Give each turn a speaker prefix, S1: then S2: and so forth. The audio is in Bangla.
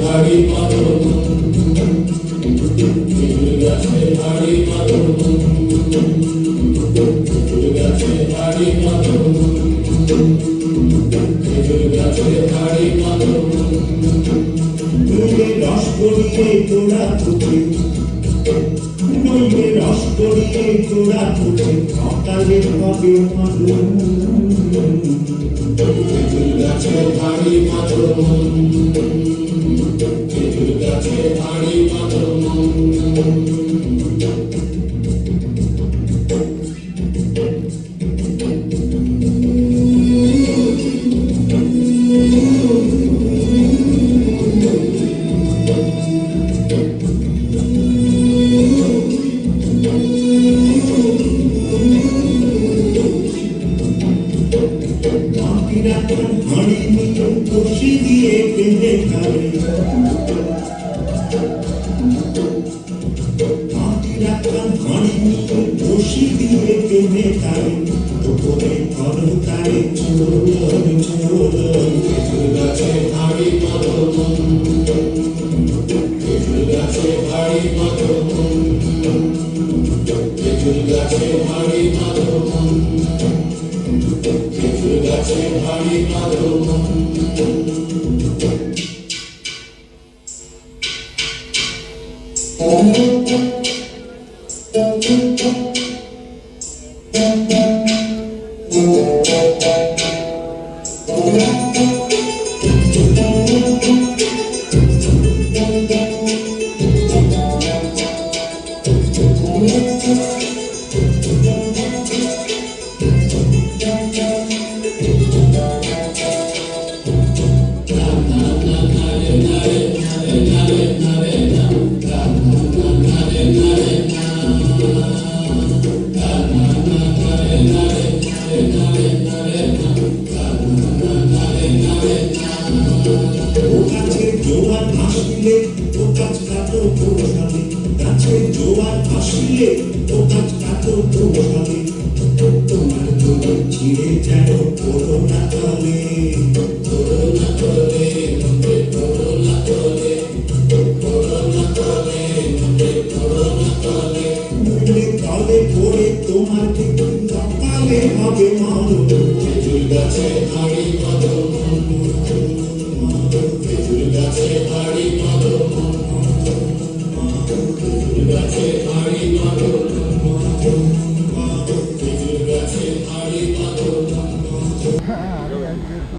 S1: হাড়ি মাদল খেজুর গাছে হাড়ি মাদল খেজুর গাছে হাড়ি মাদল খেজুর গাছে হাড়ি মাদল নইলে রস গড়িয়ে তোরা ফুটে নইলে রস গড়িয়ে তোরা ফুটে সকালে হবে মাদল খেজুর গাছে হাড়ি মাদল খেজুর গাছে হাড়ি মাদল হাড়ি নিয়ে কষি দিয়ে বেঁধে খাবে হাড়ি নিয়ে কষি দিয়ে বেঁধে খাবে ওপরে করো তারে চোর চোর খেজুর গাছে হাড়ি মাদল খেজুর গাছে হাড়ি মাদল খেজুর গাছে হাড়ি মাদল খেজুর গাছে হাড়ি মাদল জোয়ার আসলে ও কাজ কাটো বসালে গাছের জোয়ার আসলে ও কাজ কাটো বসালে তোমার জমি ছিঁড়ে যেন করোনা চলে করোনা চলে করোনা চলে করোনা চলে করোনা চলে মূলে তলে পড়ে তোমার সকালে হবে মাদল খেজুর গাছে হাড়ি মাদল খেজুর গাছে হাড়ি মাদল খেজুর গাছে হাড়ি মাদল খেজুর গাছে হাড়ি মাদল